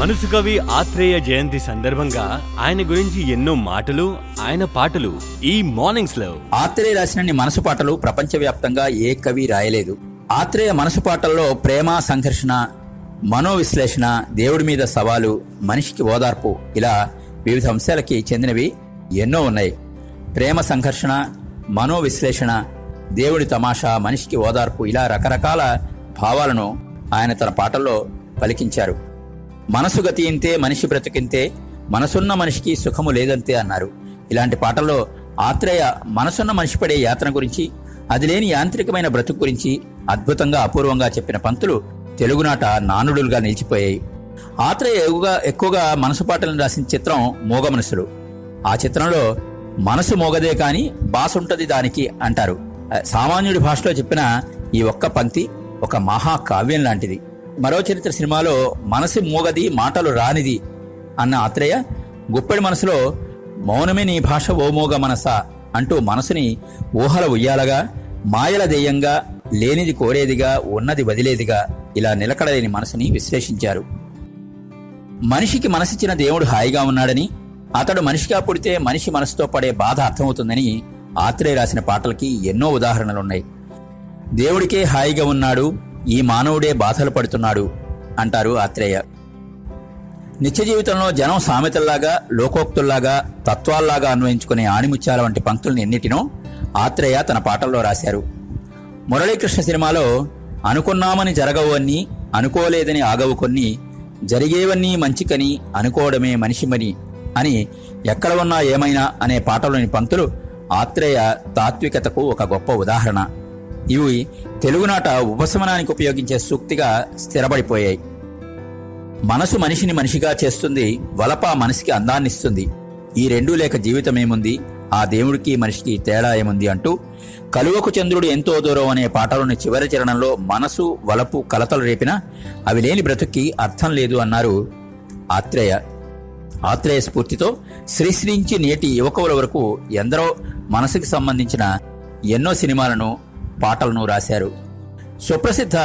మనసు కవి ఆత్రేయ జయంతి సందర్భంగా ఆయన గురించి ఎన్నో మాటలు, ఆయన పాటలు ఈ మార్నింగ్స్ లో. ఆత్రేయ రాసినన్ని మనసు పాటలు ప్రపంచవ్యాప్తంగా ఏ కవి రాయలేదు. ఆత్రేయ మనసు పాటల్లో ప్రేమ, సంఘర్షణ, మనోవిశ్లేషణ, దేవుడి మీద సవాలు, మనిషికి ఓదార్పు ఇలా వివిధ అంశాలకి చెందినవి ఎన్నో ఉన్నాయి. ప్రేమ, సంఘర్షణ, మనోవిశ్లేషణ, దేవుడి తమాషా, మనిషికి ఓదార్పు ఇలా రకరకాల భావాలను ఆయన తన పాటల్లో పలికించారు. మనసు గతింతే మనిషి బ్రతికింతే, మనసున్న మనిషికి సుఖము లేదంతే అన్నారు. ఇలాంటి పాటల్లో ఆత్రేయ మనసున్న మనిషి పడే యాత్ర గురించి, అది లేని యాంత్రికమైన బ్రతుకు గురించి అద్భుతంగా, అపూర్వంగా చెప్పిన పంక్తులు తెలుగునాట నానుడులుగా నిలిచిపోయాయి. ఆత్రేయ ఎక్కువగా మనసు పాటలను రాసిన చిత్రం మోగ మనసులు. ఆ చిత్రంలో మనసు మోగదే కాని బాసుంటది దానికి అంటారు. సామాన్యుడి భాషలో చెప్పిన ఈ ఒక్క పంక్తి ఒక మహాకావ్యం లాంటిది. మరో చరిత్ర సినిమాలో మనసు మోగది మాటలు రానిది అన్న ఆత్రేయ గుప్పెడి మనసులో మౌనమే నీ భాష ఓ మోగ మనసా అంటూ మనసుని ఊహల ఉయ్యాలగా, మాయల దెయ్యంగా, లేనిది కోరేదిగా, ఉన్నది వదిలేదిగా ఇలా నిలకడలేని మనసుని విశ్లేషించారు. మనిషికి మనసిచ్చిన దేవుడు హాయిగా ఉన్నాడని, అతడు మనిషిగా పుడితే మనిషి మనసుతో పడే బాధ అర్థమవుతుందని ఆత్రేయ రాసిన పాటలకి ఎన్నో ఉదాహరణలున్నాయి. దేవుడికే హాయిగా ఉన్నాడు, ఈ మానవుడే బాధలు పడుతున్నాడు అంటారు ఆత్రేయ. నిత్య జీవితంలో జనం సామెతల్లాగా, లోకోక్తుల్లాగా, తత్వాల్లాగా అన్వయించుకునే ఆణిముత్యాల వంటి పంక్తులను ఎన్నిటినో ఆత్రేయ తన పాటల్లో రాశారు. మురళీకృష్ణ సినిమాలో అనుకున్నామని జరగవన్నీ, అనుకోలేదని ఆగవు కొన్ని, జరిగేవన్నీ మంచికని అనుకోవడమే మనిషిమని అని ఎక్కడ ఉన్నా ఏమైనా అనే పాటలోని పంక్తులు ఆత్రేయ తాత్వికతకు ఒక గొప్ప ఉదాహరణ. ఇవి తెలుగునాట ఉపశమనానికి ఉపయోగించే సూక్తిగా స్థిరపడిపోయాయి. మనసు మనిషిని మనిషిగా చేస్తుంది, వలప మనసికి అందాన్నిస్తుంది. ఈ రెండూ లేక జీవితమేముంది, ఆ దేవుడికి మనిషికి తేడా ఏముంది అంటూ కలువకు చంద్రుడు ఎంతో దూరం అనే పాటలోని చివరి చరణంలో మనసు, వలపు కలతలు రేపినా అవి లేని బ్రతుక్కి అర్థం లేదు అన్నారు ఆత్రేయ. ఆత్రేయ స్ఫూర్తితో శ్రీశ్రీంచి నేటి యువకుల వరకు ఎందరో మనసుకి సంబంధించిన ఎన్నో సినిమాలను, పాటలను రాశారు. సుప్రసిద్ధ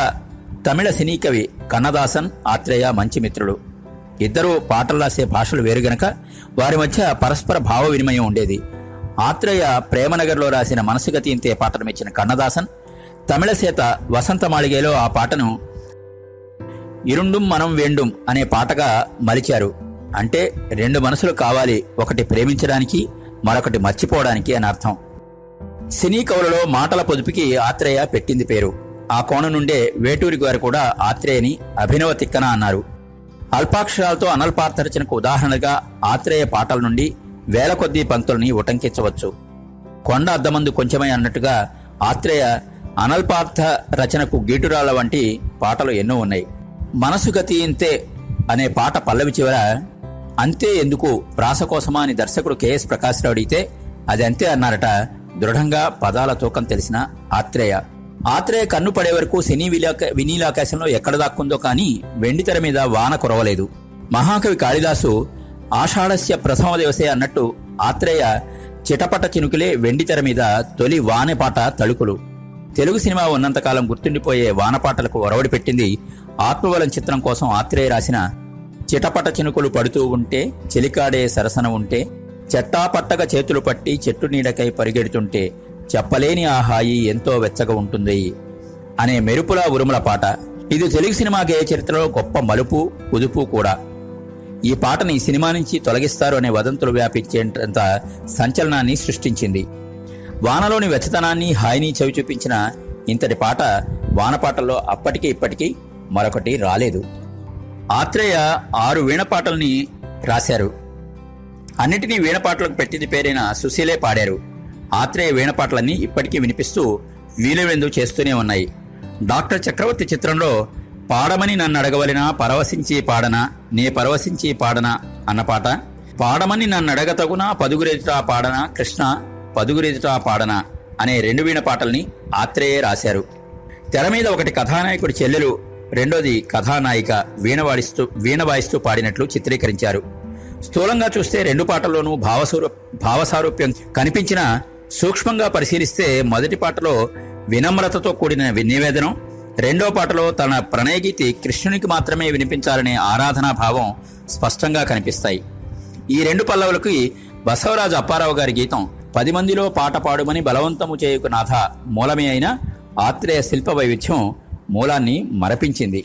తమిళ సినీ కవి కన్నదాసన్, ఆత్రేయ మంచి మిత్రుడు. ఇద్దరూ పాటలు రాసే భాషలు వేరు గనక వారి మధ్య పరస్పర భావ వినిమయం ఉండేది. ఆత్రేయ ప్రేమనగర్లో రాసిన మనసు గతింతే పాటను మెచ్చిన కన్నదాసన్ తమిళ సేత వసంత మాళిగేలో ఆ పాటను ఇరుండుం మనం వేండుం అనే పాటగా మలిచారు. అంటే రెండు మనసులు కావాలి, ఒకటి ప్రేమించడానికి, మరొకటి మర్చిపోవడానికి అని అర్థం. సినీ కవులలో మాటల పొదుపుకి ఆత్రేయ పెట్టింది పేరు. ఆ కోణం నుండే వేటూరి గారు కూడా ఆత్రేయని అభినవ తిక్కన అన్నారు. అల్పాక్షరాలతో అనల్పార్థ రచనకు ఉదాహరణగా ఆత్రేయ పాటల నుండి వేల కొద్దీ పంక్తుల్ని ఉటంకించవచ్చు. కొండ అద్దమందు కొంచెమై అన్నట్టుగా ఆత్రేయ అనల్పార్థ రచనకు గీటురాల వంటి పాటలు ఎన్నో ఉన్నాయి. మనసు గతింతే అనే పాట పల్లవి చివర అంతే ఎందుకు ప్రాస కోసమా అని దర్శకుడు కెఎస్ ప్రకాశ్రావు అడిగితే అది అంతే అన్నారట దృఢంగా పదాల తూకం తెలిసిన ఆత్రేయ. ఆత్రేయ కన్ను పడే వరకు సినీ వినీలాకాశంలో ఎక్కడ దాక్కుందో కానీ వెండితెర మీద వాన కురవలేదు. మహాకవి కాళిదాసు ఆషాఢస్య ప్రథమ దివసే అన్నట్టు ఆత్రేయ చిటపట చినుకులే వెండితెర మీద తొలి వానపాట తళుకులు. తెలుగు సినిమా ఉన్నంతకాలం గుర్తుండిపోయే వానపాటలకు ఒరవడి పెట్టింది ఆత్మబలం చిత్రం కోసం ఆత్రేయ రాసిన చిటపట చినుకులు పడుతూ ఉంటే, చెలికాడే సరసన ఉంటే, చెట్టాపట్టగా చేతులు పట్టి చెట్టు నీడకై పరిగెడుతుంటే, చెప్పలేని ఆ హాయి ఎంతో వెచ్చగా ఉంటుంది అనే మెరుపుల ఉరుముల పాట. ఇది తెలుగు సినిమా గేయ చరిత్రలో గొప్ప మలుపు, కుదుపు కూడా. ఈ పాటని సినిమా నుంచి తొలగిస్తారు అనే వదంతులు వ్యాపించేంత సంచలనాన్ని సృష్టించింది. వానలోని వెచ్చతనాన్ని, హాయిని చవి చూపించిన ఇంతటి పాట వానపాటల్లో అప్పటికీ ఇప్పటికీ మరొకటి రాలేదు. ఆత్రేయ 6 వీణపాటల్ని రాశారు. అన్నిటినీ వీణపాటలకు పెట్టింది పేరైన సుశీలే పాడారు. ఆత్రేయ వీణపాటలన్నీ ఇప్పటికీ వినిపిస్తూ వీలువెందు చేస్తూనే ఉన్నాయి. డాక్టర్ చక్రవర్తి చిత్రంలో పాడమని నన్ను అడగవలెనా, పరవశించి పాడనా, నే పరవశించి పాడనా అన్న పాట, పాడమని నన్ను అడగతగునా, పదుగురెదుటా పాడనా, కృష్ణ పదుగురెదుటా పాడనా అనే 2 వీణపాటల్ని ఆత్రేయే రాశారు. తెర మీద ఒకటి కథానాయకుడి చెల్లెలు, రెండోది కథానాయిక వీణ వాయిస్తూ పాడినట్లు చిత్రీకరించారు. స్థూలంగా చూస్తే 2 పాటల్లోనూ భావసారూప్యం కనిపించిన సూక్ష్మంగా పరిశీలిస్తే మొదటి పాటలో వినమ్రతతో కూడిన నివేదనం, రెండో పాటలో తన ప్రణయగీతి కృష్ణునికి మాత్రమే వినిపించాలనే ఆరాధనా భావం స్పష్టంగా కనిపిస్తాయి. ఈ 2 పల్లవులకి బసవరాజు అప్పారావు గారి గీతం 10 మందిలో పాట పాడుమని బలవంతము చేయుకు నాథ మూలమే అయిన ఆత్రేయ శిల్ప వైవిధ్యం మూలాన్ని మరపించింది.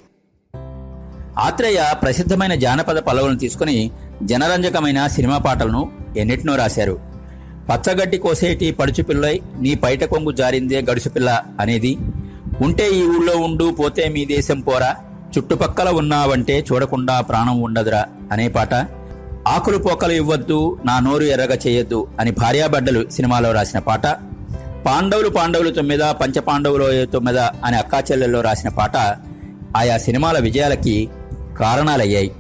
ఆత్రేయ ప్రసిద్ధమైన జానపద పల్లవులను తీసుకుని జనరంజకమైన సినిమా పాటలను ఎన్నిటినో రాశారు. పచ్చగడ్డి కోసేటి పడుచుపిల్లై నీ పైట కొంగు జారిందే గడుసుపిల్ల అనేది, ఉంటే ఈ ఊళ్ళో ఉండు పోతే మీ దేశం పోరా, చుట్టుపక్కల ఉన్నావంటే చూడకుండా ప్రాణం ఉండదురా అనే పాట, ఆకులు పోకలు ఇవ్వద్దు నా నోరు ఎర్రగా చేయొద్దు అని భార్యాబడ్డలు సినిమాలో రాసిన పాట, పాండవులు 9 పంచపాండవులు 9 అని అక్కాచెల్లెల్లో రాసిన పాట ఆయా సినిమాల విజయాలకి కారణాలయ్యాయి.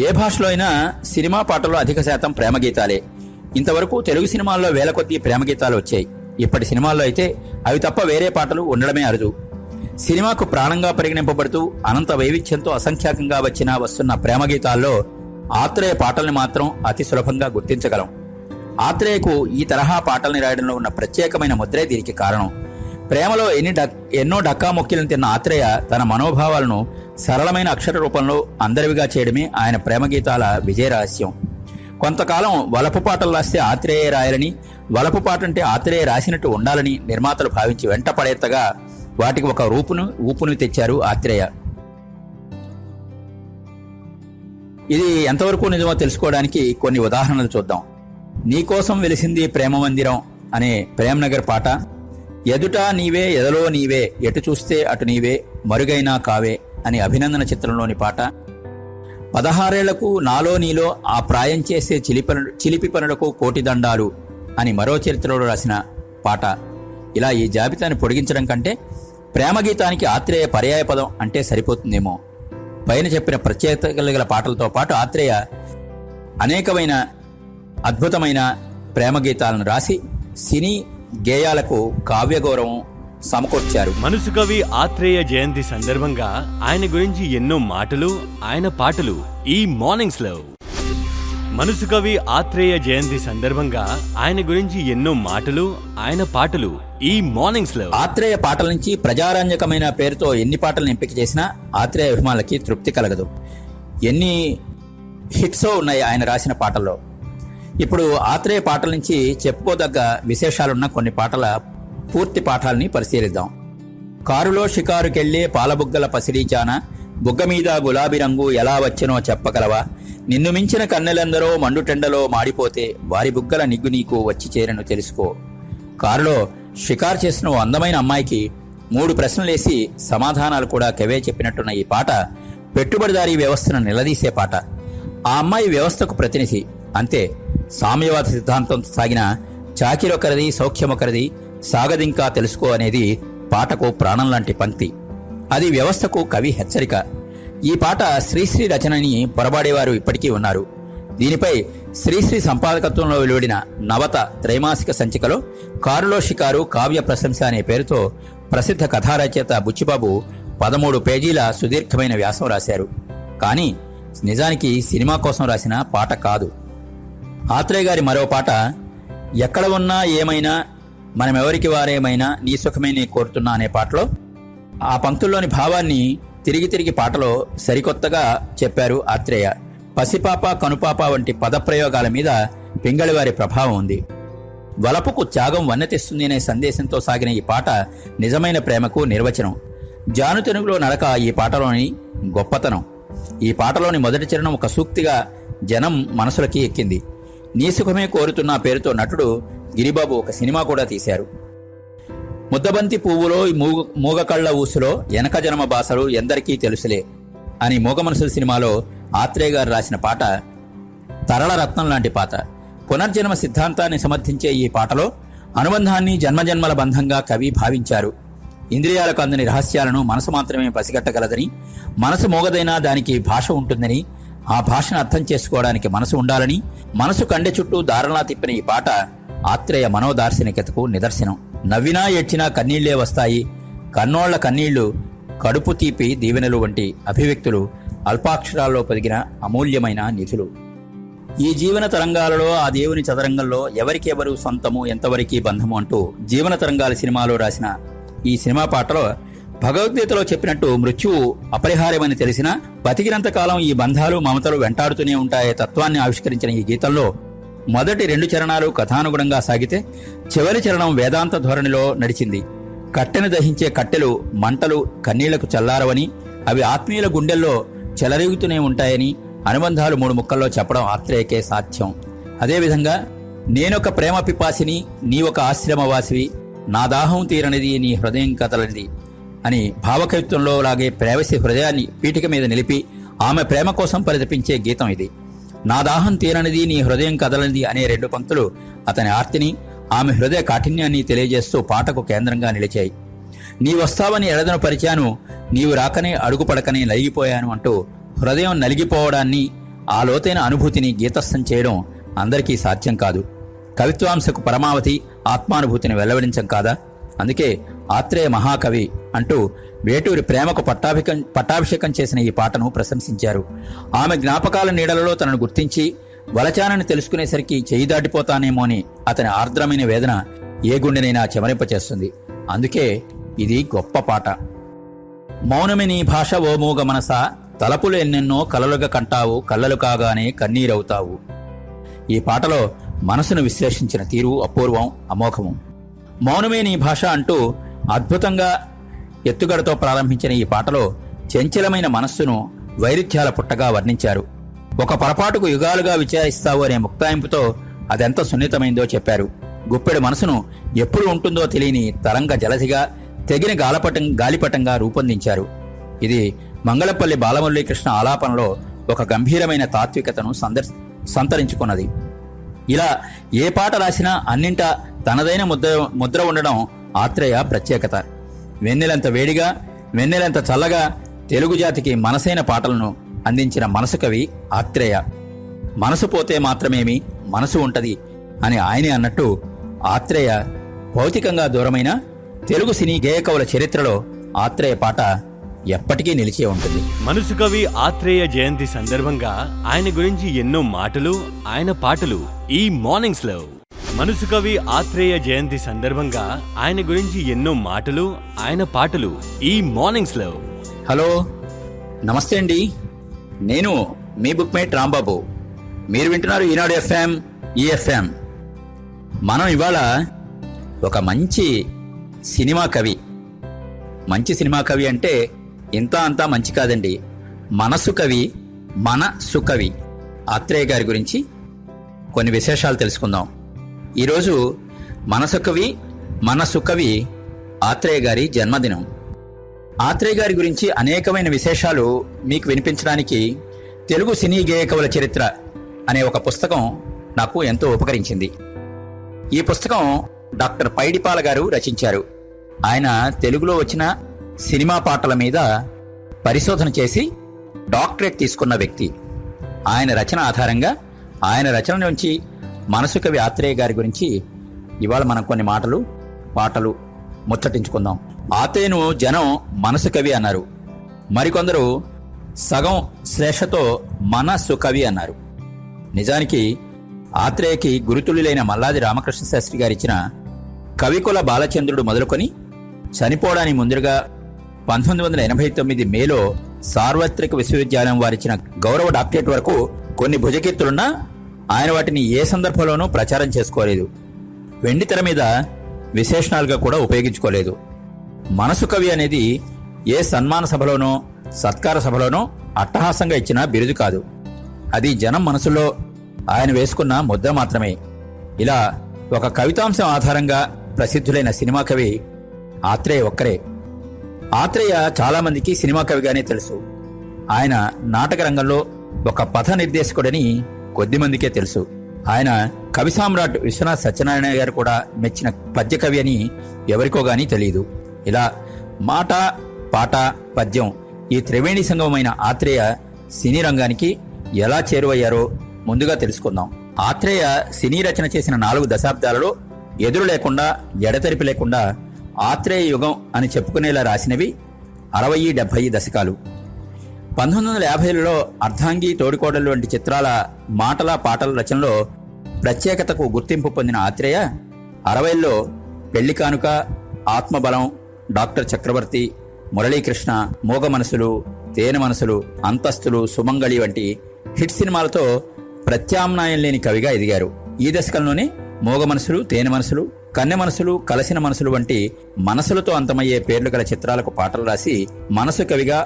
ఏ భాషలో అయినా సినిమా పాటల్లో అధిక శాతం ప్రేమగీతాలే. ఇంతవరకు తెలుగు సినిమాల్లో వేల కొద్దీ ప్రేమగీతాలు వచ్చాయి. ఇప్పటి సినిమాల్లో అయితే అవి తప్ప వేరే పాటలు ఉండడమే అరుదు. సినిమాకు ప్రాణంగా పరిగణింపబడుతూ అనంత వైవిధ్యంతో అసంఖ్యాకంగా వస్తున్న ప్రేమగీతాల్లో ఆత్రేయ పాటల్ని మాత్రం అతి సులభంగా గుర్తించగలం. ఆత్రేయకు ఈ తరహా పాటల్ని రాయడంలో ఉన్న ప్రత్యేకమైన ముద్రే దీనికి కారణం. ప్రేమలో ఎన్నో డక్కామొక్కిలను తిన్న ఆత్రేయ తన మనోభావాలను సరళమైన అక్షర రూపంలో అందరివిగా చేయడమే ఆయన ప్రేమగీతాల విజయ రహస్యం. కొంతకాలం వలపు పాటలు రాస్తే ఆత్రేయ రాయాలని, వలపు పాట అంటే ఆత్రేయ రాసినట్టు ఉండాలని నిర్మాతలు భావించి వెంట పడేత్తగా వాటికి ఒక ఊపును తెచ్చారు ఆత్రేయ. ఇది ఎంతవరకు నిజమో తెలుసుకోవడానికి కొన్ని ఉదాహరణలు చూద్దాం. నీకోసం వెలిసింది ప్రేమ మందిరం అనే ప్రేమ్నగర్ పాట, ఎదుట నీవే ఎదలో నీవే ఎటు చూస్తే అటు నీవే మరుగైనా కావే అని అభినందన చిత్రంలోని పాట, 16 నాలో నీలో ఆ ప్రాయం చేసే చిలిపి పనులకు కోటి దండాలు అని మరో చరిత్రలో రాసిన పాట. ఇలా ఈ జాబితాని పొడిగించడం కంటే ప్రేమగీతానికి ఆత్రేయ పర్యాయ పదం అంటే సరిపోతుందేమో. పైన చెప్పిన ప్రత్యేకత కలిగిన పాటలతో పాటు ఆత్రేయ అనేకమైన అద్భుతమైన ప్రేమగీతాలను రాసి సినీ గేయాలకు కావ్య గౌరవం సమకూర్చారు. మనసు కవి ఆత్రేయ జయంతి సందర్భంగా ఆయన గురించి ఎన్నో మాటలు, ఆయన పాటలు ఈ మార్నింగ్స్ లో. మనసు కవి ఆత్రేయ జయంతి సందర్భంగా ఆయన గురించి ఎన్నో మాటలు, ఆయన పాటలు ఈ మార్నింగ్స్ లో. ఆత్రేయ పాటల నుంచి ప్రజారంజకమైన పేరుతో ఎన్ని పాటలను ఎంపిక చేసినా ఆత్రేయ అభిమానులకి తృప్తి కలగదు. ఎన్ని హిట్సో ఉన్నాయి ఆయన రాసిన పాటల్లో. ఇప్పుడు ఆత్రేయ పాటల నుంచి చెప్పుకోదగ్గ విశేషాలున్న కొన్ని పాటల పూర్తి పాఠాలని పరిశీలిద్దాం. కారులో షికారుకెళ్లే పాలబుగ్గల పసిరీచాన, బుగ్గ మీద గులాబీ రంగు ఎలా వచ్చెనో చెప్పగలవా, నిన్ను మించిన కన్నెలందరో మండుటెండలో మాడిపోతే వారి బుగ్గల నిగ్గు నీకు వచ్చి చేరను తెలుసుకో. కారులో షికారు చేసిన ఓ అందమైన అమ్మాయికి 3 ప్రశ్నలేసి సమాధానాలు కూడా కవే చెప్పినట్టున్న ఈ పాట పెట్టుబడిదారీ వ్యవస్థను నిలదీసే పాట. ఆ అమ్మాయి వ్యవస్థకు ప్రతినిధి అంతే. సామ్యవాద సిద్ధాంతంతో సాగిన చాకిరొకరిది సౌఖ్యమొకరిది సాగదింకా తెలుసుకో అనేది పాటకు ప్రాణం లాంటి పంక్తి. అది వ్యవస్థకు కవి హెచ్చరిక. ఈ పాట శ్రీశ్రీ రచనని పొరబాడేవారు ఇప్పటికీ ఉన్నారు. దీనిపై శ్రీశ్రీ సంపాదకత్వంలో వెలువడిన నవత త్రైమాసిక సంచికలో కారులో షికారు కావ్య ప్రశంస అనే పేరుతో ప్రసిద్ధ కథారచయిత బుచ్చిబాబు 13 పేజీల సుదీర్ఘమైన వ్యాసం రాశారు. కానీ నిజానికి సినిమా కోసం రాసిన పాట కాదు. ఆత్రేయ గారి మరో పాట, ఎక్కడ ఉన్నా ఏమైనా మనమెవరికి వారేమైనా నీ సుఖమే నీ కోరుతున్నా అనే పాటలో ఆ పంక్తుల్లోని భావాన్ని తిరిగి పాటలో సరికొత్తగా చెప్పారు ఆత్రేయ. పసిపాప కనుపాప వంటి పదప్రయోగాల మీద పింగళివారి ప్రభావం ఉంది. వలపుకు త్యాగం వన్నెతెస్తుంది అనే సందేశంతో సాగిన ఈ పాట నిజమైన ప్రేమకు నిర్వచనం. జానుతెనుగులో నడక ఈ పాటలోని గొప్పతనం. ఈ పాటలోని మొదటి చరణం ఒక సూక్తిగా జనం మనసులకి ఎక్కింది. నీ సుఖమే కోరుతున్న పేరుతో నటుడు గిరిబాబు ఒక సినిమా కూడా తీశారు. ముద్దబంతి పువ్వులో మూగకళ్ళ ఊసులో ఎనక జనమ బాసలు ఎందరికీ తెలుసులే అని మూగ మనసుల సినిమాలో ఆత్రేయ గారు రాసిన పాట తరళ రత్నం లాంటి పాట. పునర్జన్మ సిద్ధాంతాన్ని సమర్థించే ఈ పాటలో అనుబంధాన్ని జన్మజన్మల బంధంగా కవి భావించారు. ఇంద్రియాలకు అందని రహస్యాలను మనసు మాత్రమే పసిగట్టగలదని, మనసు మోగదైనా దానికి భాష ఉంటుందని, ఆ భాషను అర్థం చేసుకోవడానికి మనసు ఉండాలని, మనసు కండె చుట్టూ దారంలా తిప్పిన ఈ పాట ఆత్రేయ మనోదార్శనికతకు నిదర్శనం. నవ్వినా ఏడ్చినా కన్నీళ్లే వస్తాయి, కన్నోళ్ల కన్నీళ్లు కడుపు తీపి దీవెనలు వంటి అభివ్యక్తులు అల్పాక్షరాల్లో పొదిగిన అమూల్యమైన నిధులు. ఈ జీవన తరంగాలలో ఆ దేవుని చదరంగంలో ఎవరికెవరు సొంతము ఎంతవరకు బంధము అంటూ జీవన తరంగాల సినిమాలో రాసిన ఈ సినిమా పాటలో భగవద్గీతలో చెప్పినట్టు మృత్యువు అపరిహార్యమని తెలిసినా బతికినంత కాలం ఈ బంధాలు మమతలు వెంటాడుతూనే ఉంటాయే తత్వాన్ని ఆవిష్కరించిన ఈ గీతంలో మొదటి 2 చరణాలు కథానుగుణంగా సాగితే చివరి చరణం వేదాంత ధోరణిలో నడిచింది. కట్టెను దహించే కట్టెలు మంటలు కన్నీళ్లకు చల్లారవని, అవి ఆత్మీయుల గుండెల్లో చెలరేగుతూనే ఉంటాయని అనుబంధాలు 3 ముక్కల్లో చెప్పడం ఆత్రేయకే సాధ్యం. అదేవిధంగా నేనొక ప్రేమ పిపాసిని, నీ ఒక ఆశ్రమవాసివి, నా దాహం తీరనిది, నీ హృదయం కదలనిది అని భావకవిత్వంలో లాగే ప్రేయసి హృదయాన్ని పీఠిక మీద నిలిపి ఆమె ప్రేమ కోసం పరితపించే గీతం ఇది. నా దాహం తీరనిది, నీ హృదయం కదలనిది అనే 2 పంక్తులు అతని ఆర్తిని, ఆమె హృదయ కాఠిన్యాన్ని తెలియజేస్తూ పాటకు కేంద్రంగా నిలిచాయి. నీ వస్తావని ఎడదను పరిచాను, నీవు రాకనే అడుగుపడకనే నలిగిపోయాను అంటూ హృదయం నలిగిపోవడాన్ని, ఆ లోతైన అనుభూతిని గీతస్థం చేయడం అందరికీ సాధ్యం కాదు. కవిత్వాంశకు పరమావధి ఆత్మానుభూతిని వెల్లడించం కాదా? అందుకే ఆత్రేయ మహాకవి అంటూ వేటూరి ప్రేమకు పట్టాభిషేకం చేసిన ఈ పాటను ప్రశంసించారు. ఆమె జ్ఞాపకాల నీడలలో తనను గుర్తించి వలచానని తెలుసుకునేసరికి చేయి దాటిపోతానేమో అని అతని ఆర్ద్రమైన వేదన ఏ గుండెనైనా చెమరింపచేస్తుంది. అందుకే ఇది గొప్ప పాట. మౌనమి నీ భాష ఓ మూగ మనసా, తలపులు ఎన్నెన్నో కలలుగా కంటావు, కళ్ళలు కాగానే కన్నీరవుతావు. ఈ పాటలో మనసును విశ్లేషించిన తీరు అపూర్వం, అమోఘము. మౌనమే నీ భాష అంటూ అద్భుతంగా ఎత్తుగడతో ప్రారంభించిన ఈ పాటలో చంచలమైన మనస్సును వైరుధ్యాల పుట్టగా వర్ణించారు. ఒక పొరపాటుకు యుగాలుగా విచారిస్తావు అనే ముక్తాయింపుతో అదెంత సున్నితమైందో చెప్పారు. గుప్పెడు మనసును ఎప్పుడు ఉంటుందో తెలియని తరంగ జలధిగా, తెగిన గాలిపటంగా రూపొందించారు. ఇది మంగళపల్లి బాలమురళీకృష్ణ ఆలాపనలో ఒక గంభీరమైన తాత్వికతను సంతరించుకున్నది. ఇలా ఏ పాట రాసినా అన్నింటా తనదైన ముద్ర ఉండడం ఆత్రేయ ప్రత్యేకత. వెన్నెలంత వేడిగా, వెన్నెలంత చల్లగా తెలుగు జాతికి మనసైన పాటలను అందించిన మనసు కవి ఆత్రేయ. మనసు పోతే మాత్రమేమి మనసు ఉంటది అని ఆయనే అన్నట్టు ఆత్రేయ భౌతికంగా దూరమైన తెలుగు సినీ గేయ కవుల చరిత్రలో ఆత్రేయ పాట ఎప్పటికీ నిలిచే ఉంటుంది. మనసు కవి ఆత్రేయ జయంతి సందర్భంగా ఆయన గురించి ఎన్నో మాటలు, ఆయన పాటలు ఈ మార్నింగ్స్ లో. మనసు కవి ఆత్రేయ జయంతి సందర్భంగా ఆయన గురించి ఎన్నో మాటలు, ఆయన పాటలు ఈ మార్నింగ్స్ లో. హలో, నమస్తే అండి. నేను మీ బుక్ మేట్ రాంబాబు. మీరు వింటున్నారు ఈనాడు ఎఫ్ఎం, ఈఎఫ్ఎం. మనం ఇవాళ ఒక మంచి సినిమా కవి అంటే ఇంత అంతా మంచి కాదండి, మనసు కవి, మన సుకవి ఆత్రేయ గారి గురించి కొన్ని విశేషాలు తెలుసుకుందాం. ఈరోజు మనసు కవి, మన సుకవి ఆత్రేయ గారి జన్మదినం. ఆత్రేయ గారి గురించి అనేకమైన విశేషాలు మీకు వినిపించడానికి తెలుగు సినీ గేయ కవుల చరిత్ర అనే ఒక పుస్తకం నాకు ఎంతో ఉపకరించింది. ఈ పుస్తకం డాక్టర్ పైడిపాల గారు రచించారు. ఆయన తెలుగులో వచ్చిన సినిమా పాటల మీద పరిశోధన చేసి డాక్టరేట్ తీసుకున్న వ్యక్తి. ఆయన రచన ఆధారంగా, ఆయన రచన నుంచి మనసు కవి ఆత్రేయ గారి గురించి ఇవాళ మనం కొన్ని పాటలు ముచ్చటించుకుందాం. ఆత్రేయను జనం మనసు కవి అన్నారు. మరికొందరు సగం శ్లేషతో మనసు కవి అన్నారు. నిజానికి ఆత్రేయకి గురుతుల్యులైన మల్లాది రామకృష్ణ శాస్త్రి గారిచ్చిన కవికుల బాలచంద్రుడు మొదలుకొని చనిపోవడానికి ముందుగా 1989 మేలో సార్వత్రిక విశ్వవిద్యాలయం వారిచ్చిన గౌరవ డాక్టరేట్ వరకు కొన్ని భుజకీర్తులున్నా ఆయన వాటిని ఏ సందర్భంలోనూ ప్రచారం చేసుకోలేదు. వెండితెర మీద విశేషణాలుగా కూడా ఉపయోగించుకోలేదు. మనసు కవి అనేది ఏ సన్మాన సభలోనో సత్కార సభలోనో అట్టహాసంగా ఇచ్చిన బిరుదు కాదు. అది జనం మనసులో ఆయన వేసుకున్న ముద్ర మాత్రమే. ఇలా ఒక కవితాంశం ఆధారంగా ప్రసిద్ధులైన సినిమా కవి ఆత్రేయ ఒక్కరే. ఆత్రేయ చాలా మందికి సినిమా కవిగానే తెలుసు. ఆయన నాటక రంగంలో ఒక పథ నిర్దేశకుడని కొద్దిమందికే తెలుసు. ఆయన కవి సామ్రాట్ విశ్వనాథ్ సత్యనారాయణ గారు కూడా మెచ్చిన పద్య కవి అని ఎవరికో గానీ తెలియదు. ఇలా మాట, పాట, పద్యం ఈ త్రివేణి సంగమమైన ఆత్రేయ సినీ రంగానికి ఎలా చేరువయ్యారో ముందుగా తెలుసుకుందాం. ఆత్రేయ సినీ రచన చేసిన 4 దశాబ్దాలలో ఎదురు లేకుండా, ఎడతెరిపి లేకుండా ఆత్రేయ యుగం అని చెప్పుకునేలా రాసినవి 60-70 దశకాలు. 1950లలో అర్ధాంగి, తోడికోడలు వంటి చిత్రాల మాటల పాటల రచనలో ప్రత్యేకతకు గుర్తింపు పొందిన ఆత్రేయ 60ల్లో పెళ్లి కానుక, ఆత్మబలం, డాక్టర్ చక్రవర్తి, మురళీకృష్ణ, మూగ మనసులు, తేనె మనసులు, అంతస్తులు, సుమంగళి వంటి హిట్ సినిమాలతో ప్రత్యామ్నాయం లేని కవిగా ఎదిగారు. ఈ దశకంలోనే మూగ మనసులు, తేనె మనసులు, కన్నె మనసులు, కలసిన మనసులు వంటి మనసులతో అంతమయ్యే పేర్లు గల చిత్రాలకు పాటలు రాసి మనసు కవిగా,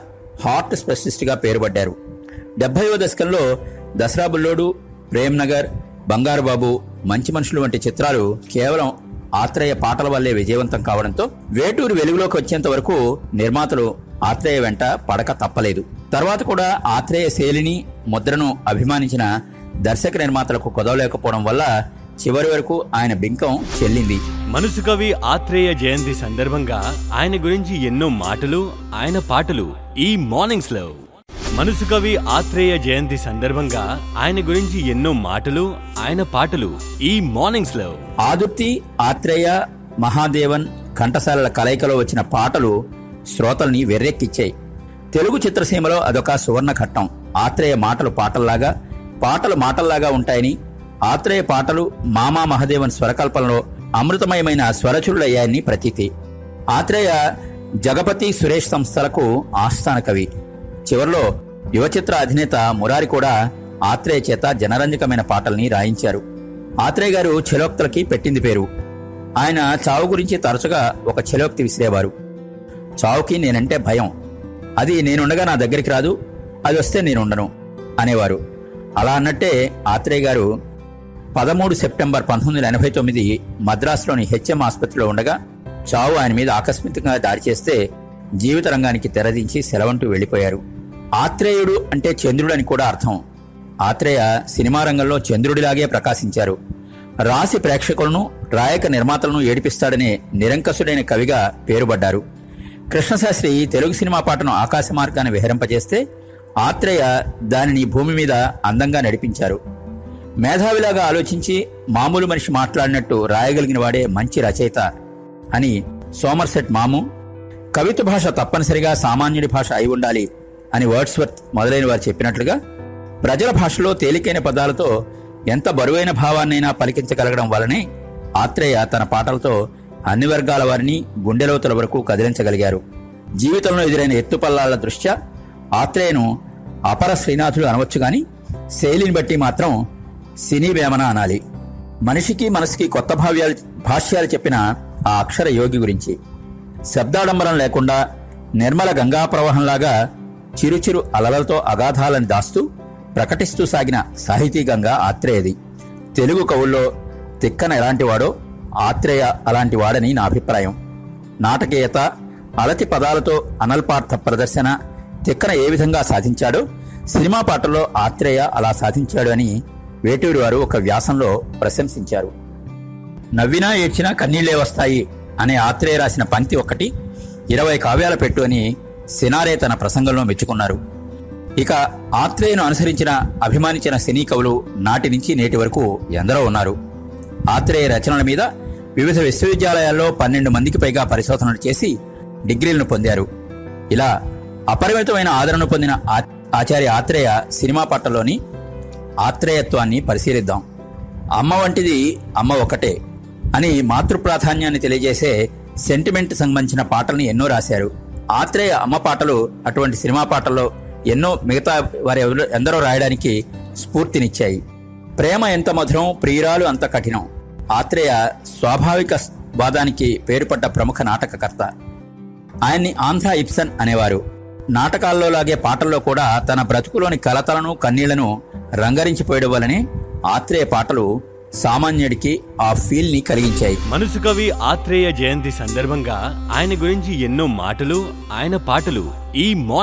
హార్ట్ స్పెషలిస్ట్ గా పేరుపడ్డారు. 70వ దశకంలో దసరా బుల్లోడు, ప్రేమ్ నగర్, బంగారు బాబు, మంచి మనుషులు వంటి చిత్రాలు కేవలం ఆత్రేయ పాటల వల్లే విజయవంతం కావడంతో వేటూరి వెలుగులోకి వచ్చేంత వరకు నిర్మాతలు ఆత్రేయ వెంట పడక తప్పలేదు. తర్వాత కూడా ఆత్రేయ శైలిని, ముద్రను అభిమానించిన దర్శక నిర్మాతలకు కుదవలేకపోవడం వల్ల చివరి వరకు ఆయన బింకం చెల్లింది. మనసు కవి ఆత్రేయ జయంతి సందర్భంగా ఆయన గురించి ఎన్నో మాటలు, ఆయన పాటలు ఈ మార్నింగ్స్ లో. మనసు కవి ఆత్రేయ జయంతి సందర్భంగా ఆయన గురించి ఎన్నో మాటలు, ఆయన పాటలు ఈ మార్నింగ్స్ లో. ఆదుర్తి, ఆత్రేయ, మహాదేవన్ ఘంటసాలల కలయికలో వచ్చిన పాటలు శ్రోతల్ని వెర్రెక్కిచ్చాయి. తెలుగు చిత్రసీమలో అదొక సువర్ణ ఘట్టం. ఆత్రేయ మాటలు పాటల్లాగా, పాటలు మాటల్లాగా ఉంటాయని, ఆత్రేయ పాటలు మామా మహాదేవన్ స్వరకల్పనలో అమృతమయమైన స్వరచురులయ్యాయని ప్రతీతి. ఆత్రేయ జగపతి, సురేష్ సంస్థలకు ఆస్థాన కవి. చివరిలో యువచిత్ర అధినేత మురారి కూడా ఆత్రేయ చేత జనరంజకమైన పాటల్ని రాయించారు. ఆత్రేయ గారు ఛలోక్తులకి పెట్టింది పేరు. ఆయన చావు గురించి తరచుగా ఒక ఛలోక్తి విసిరేవారు. చావుకి నేనంటే భయం, అది నేనుండగా నా దగ్గరికి రాదు, అది వస్తే నేనుండను అనేవారు. అలా అన్నట్టే ఆత్రేయ గారు 13 సెప్టెంబర్ 1989 మద్రాసులోని హెచ్ఎం ఆసుపత్రిలో ఉండగా చావు ఆయన మీద ఆకస్మికంగా దాడి చేస్తే జీవిత రంగానికి తెరదించి సెలవంటూ వెళ్లిపోయారు. ఆత్రేయుడు అంటే చంద్రుడు అని కూడా అర్థం. ఆత్రేయ సినిమా రంగంలో చంద్రుడిలాగే ప్రకాశించారు. రాసి ప్రేక్షకులను, రాయక నిర్మాతలను ఏడిపిస్తాడనే నిరంకసుడైన కవిగా పేరుపడ్డారు. కృష్ణశాస్త్రి తెలుగు సినిమా పాటను ఆకాశ మార్గాన్ని విహరింపజేస్తే ఆత్రేయ దానిని భూమి మీద అందంగా నడిపించారు. మేధావిలాగా ఆలోచించి మామూలు మనిషి మాట్లాడినట్టు రాయగలిగిన వాడే మంచి రచయిత అని సోమర్సెట్ మాము, కవిత్వ భాష తప్పనిసరిగా సామాన్యుడి భాష అయి ఉండాలి అని వర్డ్స్వర్త్ మొదలైన వారు చెప్పినట్లుగా ప్రజల భాషలో తేలికైన పదాలతో ఎంత బరువైన భావాన్నైనా పలికించగలగడం వల్లనే ఆత్రేయ తన పాటలతో అన్ని వర్గాల వారిని గుండెలోతుల వరకు కదిలించగలిగారు. జీవితంలో ఎదురైన ఎత్తుపల్లాల దృష్ట్యా ఆత్రేయను అపర శ్రీనాథుడు అనవచ్చు గాని శైలిని బట్టి మాత్రం సినీ వేమన అనాలి. మనిషికి మనసుకి కొత్త భాష్యాలు చెప్పిన ఆ అక్షర యోగి గురించి శబ్దాడంబరం లేకుండా నిర్మల గంగా ప్రవాహంలాగా చిరుచిరు అలలతో అగాధాలను దాస్తూ ప్రకటిస్తూ సాగిన సాహితీ గంగా ఆత్రేయది. తెలుగు కవుల్లో తిక్కన ఎలాంటివాడో ఆత్రేయ అలాంటి వాడని నా అభిప్రాయం. నాటకీయత, అలతి పదాలతో అనల్పార్థ ప్రదర్శన తిక్కన ఏ విధంగా సాధించాడో సినిమా పాటల్లో ఆత్రేయ అలా సాధించాడు అని వేటూరి వారు ఒక వ్యాసంలో ప్రశంసించారు. నవ్వినా ఏడ్చినా కన్నీళ్లే వస్తాయి అనే ఆత్రేయ రాసిన పంక్తి ఒకటి 20 కావ్యాల పెట్టు అని సినారే తన ప్రసంగంలో మెచ్చుకున్నారు. ఇక ఆత్రేయను అనుసరించిన, అభిమానించిన సినీ కవులు నాటి నుంచి నేటి వరకు ఎందరో ఉన్నారు. ఆత్రేయ రచనల మీద వివిధ విశ్వవిద్యాలయాల్లో 12 మందికి పైగా పరిశోధనలు చేసి డిగ్రీలను పొందారు. ఇలా అపరిమితమైన ఆదరణ పొందిన ఆచార్య ఆత్రేయ సినిమా పాటల్లోని ఆత్రేయత్వాన్ని పరిశీలిద్దాం. అమ్మ వంటిది అమ్మ ఒకటే అని మాతృ ప్రాధాన్యాన్ని తెలియజేసే సెంటిమెంట్ సంబంధించిన పాటల్ని ఎన్నో రాశారు. ఆత్రేయ అమ్మ పాటలు అటువంటి సినిమా పాటల్లో ఎన్నో మిగతా వారి ఎందరో రాయడానికి స్ఫూర్తినిచ్చాయి. ప్రేమ ఎంత మధురం, ప్రియురాలు అంత కఠినం. ఆత్రేయ స్వాభావిక వాదానికి పేరుపడ్డ ప్రముఖ నాటకకర్త. ఆయన్ని ఆంధ్ర ఇబ్సన్ అనేవారు. నాటకాల్లో లాగే పాటల్లో కూడా తన బ్రతుకులోని కలతలను, కన్నీళ్లను రంగరించిపోయడం వల్లనే ఆత్రేయ పాటలు సామాన్యుడికి ఆ ఫీల్ ని కలిగించాయి. మనసు కవి ఆత్రేయ జయంతి సందర్భంగా ఆయన గురించి ఎన్నో మాటలు, ఆయన పాటలు ఈ